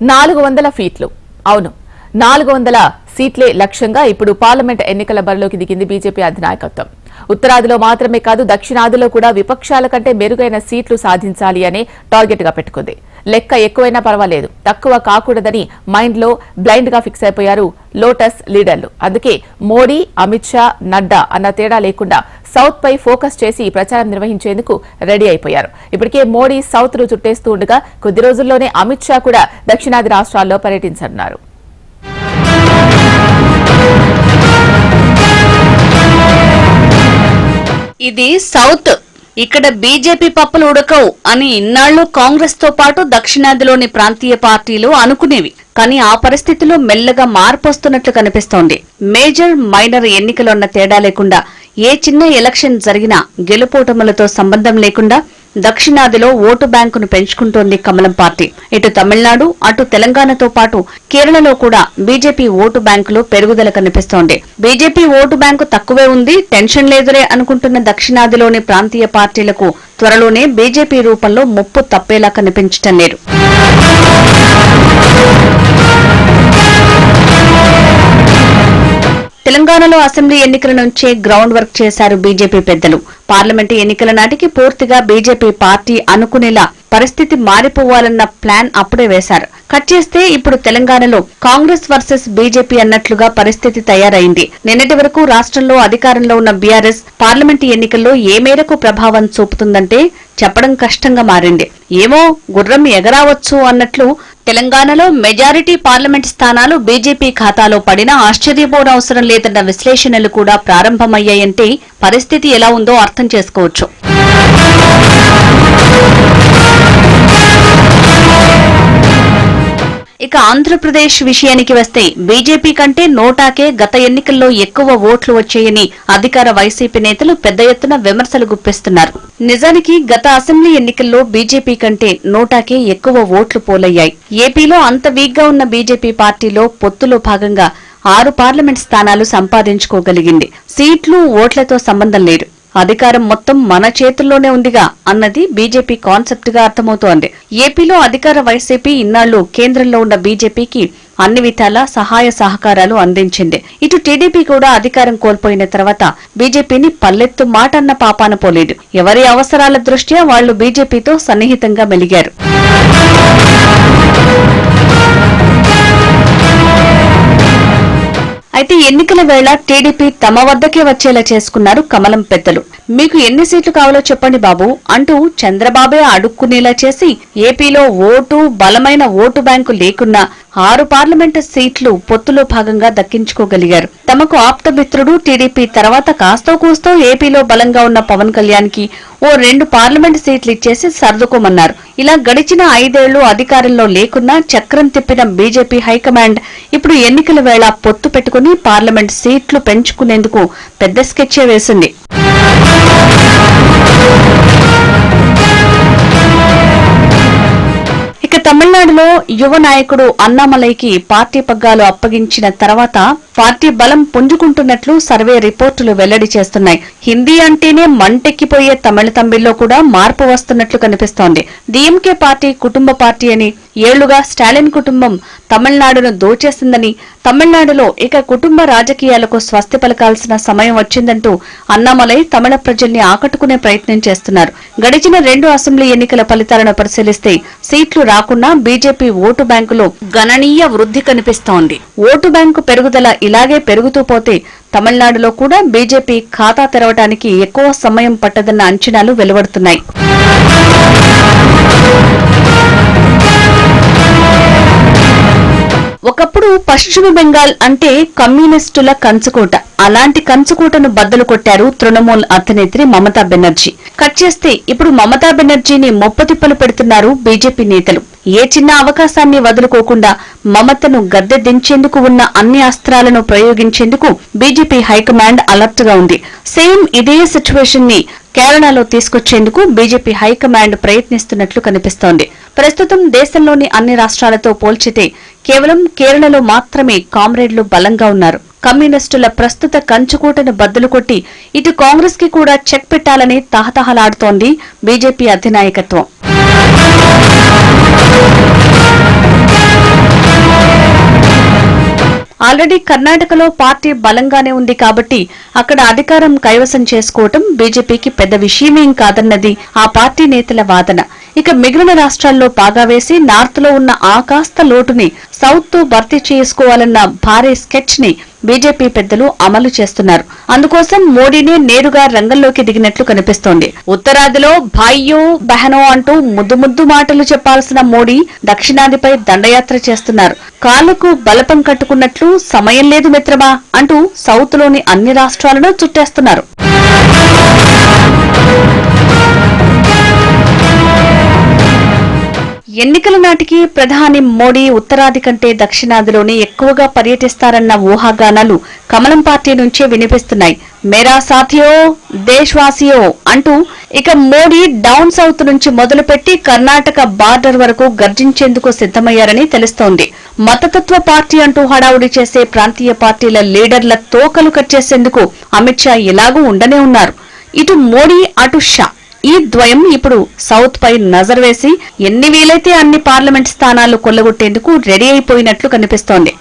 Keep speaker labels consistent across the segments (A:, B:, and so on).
A: 400 ఫీట్లు. అవును, 400 సీట్లే లక్ష్యంగా ఇప్పుడు పార్లమెంట్ ఎన్నికల బరిలోకి దిగింది బీజేపీ అధినాయకత్వం. ఉత్తరాదిలో మాత్రమే కాదు, దక్షిణాదిలో కూడా విపక్షాల కంటే మెరుగైన సీట్లు సాధించాలి అనే టార్గెట్ గా పెట్టుకుంది. లెక్క ఎక్కువైనా పర్వాలేదు, తక్కువ కాకూడదని మైండ్ లో బ్లైండ్ గా ఫిక్స్ అయిపోయారు లోటస్ లీడర్లు. అందుకే మోడీ, అమిత్ షా, నడ్డా అన్న తేడా లేకుండా సౌత్ పై ఫోకస్ చేసి ప్రచారం నిర్వహించేందుకు రెడీ అయిపోయారు. ఇప్పటికే మోడీ సౌత్ ను చుట్టేస్తూ ఉండగా కొద్ది రోజుల్లోనే అమిత్ షా కూడా దక్షిణాది రాష్ట్రాల్లో పర్యటించనున్నారు.
B: ఇది సౌత్, ఇక్కడ బీజేపీ పప్పులు ఉడకవు అని ఇన్నాళ్లు కాంగ్రెస్ తో పాటు దక్షిణాదిలోని ప్రాంతీయ పార్టీలు అనుకునేవి. కానీ ఆ పరిస్థితిలో మెల్లగా మార్పు వస్తున్నట్లు కనిపిస్తోంది. మేజర్, మైనర్ ఎన్నికలున్న తేడా లేకుండా ఏ చిన్న ఎలక్షన్ జరిగినా గెలుపోటములతో సంబంధం లేకుండా దక్షిణాదిలో ఓటు బ్యాంకును పెంచుకుంటోంది కమలం పార్టీ. ఇటు తమిళనాడు, అటు తెలంగాణతో పాటు కేరళలో కూడా బీజేపీ ఓటు బ్యాంకులో పెరుగుదల కనిపిస్తోంది. బీజేపీ ఓటు బ్యాంకు తక్కువే ఉంది, టెన్షన్ లేదురే అనుకుంటున్న దక్షిణాదిలోని ప్రాంతీయ పార్టీలకు త్వరలోనే బీజేపీ రూపంలో ముప్పు తప్పేలా కనిపించటం లేదు. తెలంగాణలో అసెంబ్లీ ఎన్నికల నుంచే గ్రౌండ్ వర్క్ చేశారు బీజేపీ పెద్దలు. పార్లమెంటు ఎన్నికల నాటికి పూర్తిగా బీజేపీ పార్టీ అనుకునేలా పరిస్థితి మారిపోవాలన్న ప్లాన్ అప్పుడే వేశారు. కట్ చేస్తే ఇప్పుడు తెలంగాణలో కాంగ్రెస్ వర్సెస్ బీజేపీ అన్నట్లుగా పరిస్థితి తయారైంది. నిన్నటి వరకు రాష్ట్రంలో అధికారంలో ఉన్న బీఆర్ఎస్ పార్లమెంటు ఎన్నికల్లో ఏ మేరకు ప్రభావం చూపుతుందంటే చెప్పడం కష్టంగా మారింది. ఏమో గుర్రం ఎగరావచ్చు అన్నట్లు తెలంగాణలో మెజారిటీ పార్లమెంట్ స్థానాలు బీజేపీ ఖాతాలో పడినా ఆశ్చర్యపోనవసరం లేదన్న విశ్లేషణలు కూడా ప్రారంభమయ్యాయంటే పరిస్థితి ఎలా ఉందో అర్థం చేసుకోవచ్చు. ఇక ఆంధ్రప్రదేశ్ విషయానికి వస్తే బీజేపీ కంటే నోటాకే గత ఎన్నికల్లో ఎక్కువ ఓట్లు వచ్చాయని అధికార వైసీపీ నేతలు పెద్ద ఎత్తున విమర్శలు గుప్పిస్తున్నారు. నిజానికి గత అసెంబ్లీ ఎన్నికల్లో బీజేపీ కంటే నోటాకే ఎక్కువ ఓట్లు పోలయ్యాయి. ఏపీలో అంత వీక్ గా ఉన్న బీజేపీ పార్టీలో పొత్తులో భాగంగా 6 పార్లమెంట్ స్థానాలు సంపాదించుకోగలిగింది. సీట్లు, ఓట్లతో సంబంధం లేదు, అధికారం మొత్తం మన చేతుల్లోనే ఉందిగా అన్నది బీజేపీ కాన్సెప్ట్ గా అర్థమవుతోంది. ఏపీలో అధికార వైసీపీ ఇన్నాళ్లు కేంద్రంలో ఉన్న బీజేపీకి అన్ని విధాలా సహాయ సహకారాలు అందించింది. ఇటు టీడీపీ కూడా అధికారం కోల్పోయిన తర్వాత బీజేపీని పల్లెత్తు మాట అన్న పాపాన పోలేదు. ఎవరి అవసరాల దృష్ట్యా వాళ్లు బీజేపీతో సన్నిహితంగా మెలిగారు. అయితే ఎన్నికల వేళ టీడీపీ తమ వద్దకే వచ్చేలా చేసుకున్నారు కమలం పెద్దలు. మీకు ఎన్ని సీట్లు కావాలో చెప్పండి బాబు అంటూ చంద్రబాబే అడుక్కునేలా చేసి ఏపీలో బలమైన ఓటు బ్యాంకు లేకున్నా 6 పార్లమెంటు సీట్లు పొత్తులో భాగంగా దక్కించుకోగలిగారు. తమకు ఆప్తమిత్రుడు టీడీపీ తర్వాత కాస్తో కూస్తో ఏపీలో బలంగా ఉన్న పవన్ కళ్యాణ్ కి ఓ 2 పార్లమెంటు సీట్లు ఇచ్చేసి సర్దుకోమన్నారు. ఇలా గడిచిన 5 ఏళ్లు అధికారంలో లేకున్నా చక్రం తిప్పిన బీజేపీ హైకమాండ్ ఇప్పుడు ఎన్నికల వేళ పొత్తు పెట్టుకుని పార్లమెంటు సీట్లు పెంచుకునేందుకు పెద్ద స్కెచ్చే వేసింది. ఇక తమిళనాడులో యువ నాయకుడు అన్నామలైకి పార్టీ పగ్గాలు అప్పగించిన తర్వాత పార్టీ బలం పుంజుకుంటున్నట్లు సర్వే రిపోర్టులు వెల్లడి చేస్తున్నాయి. హిందీ అంటేనే మంటెక్కిపోయే తమిళ తంబిల్లో కూడా మార్పు వస్తున్నట్లు కనిపిస్తోంది. డీఎంకే పార్టీ కుటుంబ పార్టీ అని, ఏళ్లుగా స్టాలిన్ కుటుంబం తమిళనాడును దోచేసిందని, తమిళనాడులో ఇక కుటుంబ రాజకీయాలకు స్వస్తి పలకాల్సిన సమయం వచ్చిందంటూ అన్నామలై తమిళ ప్రజల్ని ఆకట్టుకునే ప్రయత్నం చేస్తున్నారు. గడిచిన 2 అసెంబ్లీ ఎన్నికల ఫలితాలను పరిశీలిస్తే సీట్లు రాకున్నా బీజేపీ ఓటు బ్యాంకులో గణనీయ వృద్ధి కనిపిస్తోంది. ఓటు బ్యాంకు పెరుగుదల ఇలాగే పెరుగుతూ పోతే తమిళనాడులో కూడా బీజేపీ ఖాతా తెరవడానికి ఎక్కువ సమయం పట్టదన్న అంచనాలు వెలువడుతున్నాయి. ఒకప్పుడు పశ్చిమ బెంగాల్ అంటే కమ్యూనిస్టుల కంచుకోట. అలాంటి కంచుకోటను బద్దలు కొట్టారు తృణమూల్ అధినేత్రి మమతా బెనర్జీ. కట్ చేస్తే ఇప్పుడు మమతా బెనర్జీని మొప్పతిప్పలు పెడుతున్నారు బీజేపీ నేతలు. ఏ చిన్న అవకాశాన్ని వదులుకోకుండా మమతను గద్దె దించేందుకు ఉన్న అన్ని అస్త్రాలను ప్రయోగించేందుకు బీజేపీ హైకమాండ్ అలర్ట్ గా ఉంది. సేమ్ ఇదే సిచ్యువేషన్ ని కేరళలో తీసుకొచ్చేందుకు బీజేపీ హైకమాండ్ ప్రయత్నిస్తున్నట్లు కనిపిస్తోంది. ప్రస్తుతం దేశంలోని అన్ని రాష్ట్రాలతో పోల్చితే కేవలం కేరళలో మాత్రమే కామ్రేడ్లు బలంగా ఉన్నారు. కమ్యూనిస్టుల ప్రస్తుత కంచుకోటను బద్దలు కొట్టి ఇటు కాంగ్రెస్ కి కూడా చెక్ పెట్టాలని తహతహలాడుతోంది బీజేపీ అధినాయకత్వం. ఆల్రెడీ కర్ణాటకలో పార్టీ బలంగానే ఉంది కాబట్టి అక్కడ అధికారం కైవసం చేసుకోవటం బీజేపీకి పెద్ద విషయమేం కాదన్నది ఆ పార్టీ నేతల వాదన. ఇక మిగిలిన రాష్ట్రాల్లో పాగా వేసి నార్త్ లో ఉన్న ఆ కాస్త లోటుని సౌత్ తో భర్తీ చేసుకోవాలన్న భారీ స్కెచ్ ని బీజేపీ పెద్దలు అమలు చేస్తున్నారు. అందుకోసం మోడీనే నేరుగా రంగంలోకి దిగినట్లు కనిపిస్తోంది. ఉత్తరాదిలో భాయ్యో బెహనో అంటూ ముద్దు మాటలు చెప్పాల్సిన మోడీ దక్షిణాదిపై దండయాత్ర చేస్తున్నారు. కాళ్లకు బలపం కట్టుకున్నట్లు సమయం లేదు మిత్రమా అంటూ సౌత్ లోని అన్ని రాష్ట్రాలను చుట్టేస్తున్నారు. ఎన్నికల నాటికి ప్రధాని మోడీ ఉత్తరాది కంటే దక్షిణాదిలోనే ఎక్కువగా పర్యటిస్తారన్న ఊహాగానాలు కమలం పార్టీ నుంచే వినిపిస్తున్నాయి. మేరా సాథియో దేశ్వాసియో అంటూ ఇక మోడీ డౌన్ సౌత్ నుంచి మొదలుపెట్టి కర్ణాటక బార్డర్ వరకు గర్జించేందుకు సిద్దమయ్యారని తెలుస్తోంది. మతతత్వ పార్టీ అంటూ హడావుడి చేసే ప్రాంతీయ పార్టీల లీడర్ల తోకలు కట్టేసేందుకు అమిత్ షా ఎలాగూ ఉండనే ఉన్నారు. ఇటు మోడీ అటు షా ఈ ద్వయం ఇప్పుడు సౌత్ పై నజర్ వేసి ఎన్ని వీలైతే అన్ని పార్లమెంట్ స్థానాలు కొల్లగొట్టేందుకు రెడీ అయిపోయినట్లు కనిపిస్తోంది.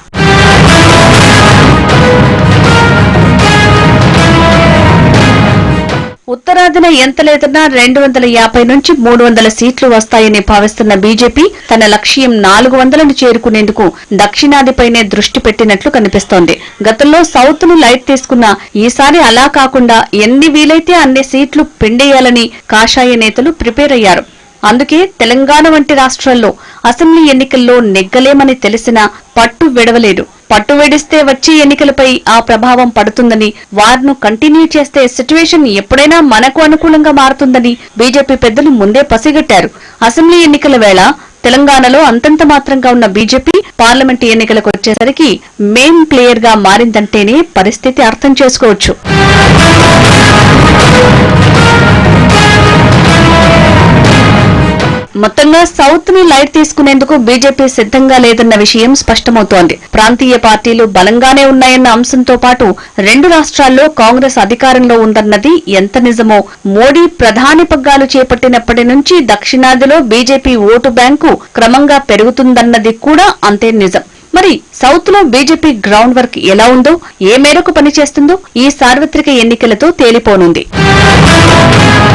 B: ఉత్తరాదిన ఎంత లేదన్నా 250 నుంచి 300 సీట్లు వస్తాయని భావిస్తున్న బీజేపీ తన లక్ష్యం 400ను చేరుకునేందుకు దక్షిణాదిపైనే దృష్టి పెట్టినట్లు కనిపిస్తోంది. గతంలో సౌత్ ను లైట్ తీసుకున్న ఈసారి అలా కాకుండా ఎన్ని వీలైతే అన్ని సీట్లు పిండేయాలని కాషాయ నేతలు ప్రిపేర్ అయ్యారు. అందుకే తెలంగాణ వంటి రాష్ట్రాల్లో అసెంబ్లీ ఎన్నికల్లో నెగ్గలేమని తెలిసినా పట్టు విడవలేదు. పట్టు విడిస్తే వచ్చే ఎన్నికలపై ఆ ప్రభావం పడుతుందని, వార్ను కంటిన్యూ చేస్తే సిట్యుయేషన్ ఎప్పుడైనా మనకు అనుకూలంగా మారుతుందని బీజేపీ పెద్దలు ముందే పసిగట్టారు. అసెంబ్లీ ఎన్నికల వేళ తెలంగాణలో అంతంత మాత్రంగా ఉన్న బీజేపీ పార్లమెంటు ఎన్నికలకు వచ్చేసరికి మెయిన్ ప్లేయర్ గా మారిందంటేనే పరిస్థితి అర్థం చేసుకోవచ్చు. మొత్తంగా సౌత్ ని లైట్ తీసుకునేందుకు బీజేపీ సిద్ధంగా లేదన్న విషయం స్పష్టమవుతోంది. ప్రాంతీయ పార్టీలు బలంగానే ఉన్నాయన్న అంశంతో పాటు 2 రాష్ట్రాల్లో కాంగ్రెస్ అధికారంలో ఉందన్నది ఎంత నిజమో, మోడీ ప్రధాని పగ్గాలు చేపట్టినప్పటి నుంచి దక్షిణాదిలో బీజేపీ ఓటు బ్యాంకు క్రమంగా పెరుగుతుందన్నది కూడా అంతే నిజం. మరి సౌత్ లో బీజేపీ గ్రౌండ్ వర్క్ ఎలా ఉందో, ఏ మేరకు పనిచేస్తుందో ఈ సార్వత్రిక ఎన్నికలతో తేలిపోనుంది.